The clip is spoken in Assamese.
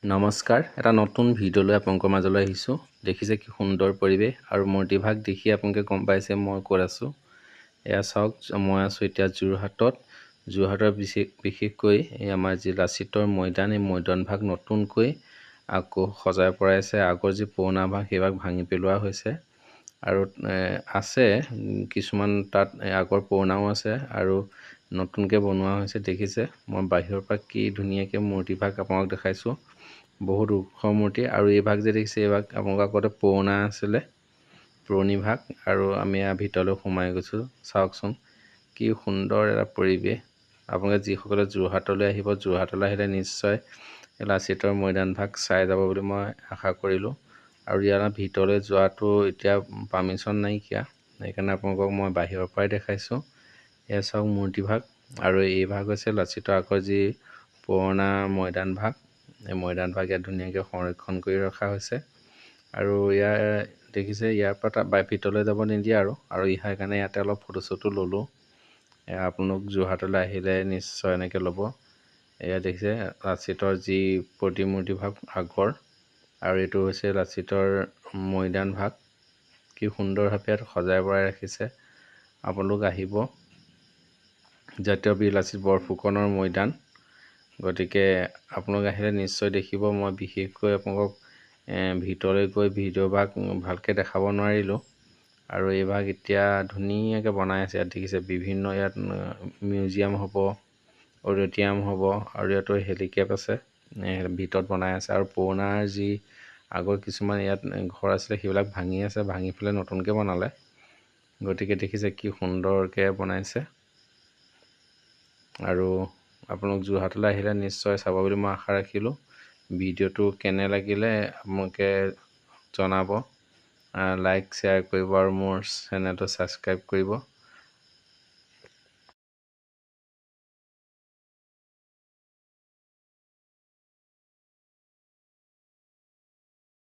নমস্কাৰ, এটা নতুন ভিডিঅ'লৈ আপোনালোকৰ মাজলৈ আহিছোঁ। দেখিছে কি সুন্দৰ পৰিৱেশ আৰু মূৰ্তিভাগ দেখি আপোনালোকে গম পাইছে মই ক'ত আছোঁ। এয়া চাওক, মই আছোঁ এতিয়া যোৰহাটত। যোৰহাটৰ বিশেষকৈ এই আমাৰ যি লাচিতৰ মৈদান, এই মৈদামভাগ নতুনকৈ আকৌ সজাই পৰাইছে। আগৰ যি পুৰণা ভাগ সেইভাগ ভাঙি পেলোৱা হৈছে আৰু আছে কিছুমান তাত আগৰ পুৰণাও আছে আৰু নতুনকৈ বনোৱা হৈছে। দেখিছে মই বাহিৰৰ পৰা কি ধুনীয়াকৈ মূৰ্তিভাগ আপোনালোক দেখাইছোঁ। বহুত ওখ মূৰ্তি আৰু এই ভাগ যে দেখিছে, এই ভাগ আপোনালোকৰ আগতে পুৰণা আছিলে, পুৰণি ভাগ। আৰু আমি ভিতৰলৈ সোমাই গৈছোঁ। চাওকচোন কি সুন্দৰ এটা পৰিৱেশ। আপোনালোকে যিসকলে যোৰহাটলৈ আহিব, যোৰহাটলৈ আহিলে নিশ্চয় লাচিতৰ মৈদাম ভাগ চাই যাব বুলি মই আশা কৰিলোঁ। আৰু ইয়াৰ ভিতৰলৈ যোৱাটো এতিয়া পাৰ্মিশ্যন নাইকিয়া, সেইকাৰণে আপোনালোকক মই বাহিৰৰ পৰাই দেখাইছোঁ। এয়া চাওক মূৰ্তিভাগ, আৰু এই ভাগ হৈছে লাচিতৰ আগৰ যি পুৰণা মৈদাম ভাগ। এই মৈদাম ভাগ ইয়াত ধুনীয়াকৈ সংৰক্ষণ কৰি ৰখা হৈছে। আৰু ইয়াৰ দেখিছে ইয়াৰ পৰা ভিতৰলৈ যাব নিদিয়ে আৰু সেইকাৰণে ইয়াতে অলপ ফটো চটো ল'লোঁ। আপোনালোক যোৰহাটলৈ আহিলে নিশ্চয় এনেকৈ ল'ব। এয়া দেখিছে লাচিতৰ যি প্ৰতিমূৰ্তি ভাগ আগৰ, আৰু এইটো হৈছে লাচিতৰ মৈদাম ভাগ। কি সুন্দৰভাৱে ইয়াত সজাই পৰাই ৰাখিছে। আপোনালোক আহিব, জাতীয় বীৰ লাচিত বৰফুকনৰ মৈদাম। গতিকে আপোনালোক আহিলে নিশ্চয় দেখিব। মই বিশেষকৈ আপোনালোকক ভিতৰলৈ গৈ ভিডিঅ' ভাগ ভালকৈ দেখাব নোৱাৰিলোঁ। আৰু এই ভাগ এতিয়া ধুনীয়াকৈ বনাই আছে। ইয়াত দেখিছে বিভিন্ন ইয়াত মিউজিয়াম হ'ব, অডিট'ৰিয়াম হ'ব, আৰু ইয়াতো হেলিকেপ আছে, ভিতৰত বনাই আছে। আৰু পুৰণাৰ যি আগৰ কিছুমান ইয়াত ঘৰ আছিলে সেইবিলাক ভাঙি আছে, ভাঙি পেলাই নতুনকৈ বনালে। গতিকে দেখিছে কি সুন্দৰকৈ বনাইছে। আৰু আপোনালোক যোৰহাটলৈ আহিলে নিশ্চয় চাব বুলি মই আশা ৰাখিলোঁ। ভিডিঅ'টো কেনে লাগিলে আপোনালোকে জনাব, লাইক শ্বেয়াৰ কৰিব আৰু মোৰ চেনেলটো ছাবস্ক্ৰাইব কৰিব।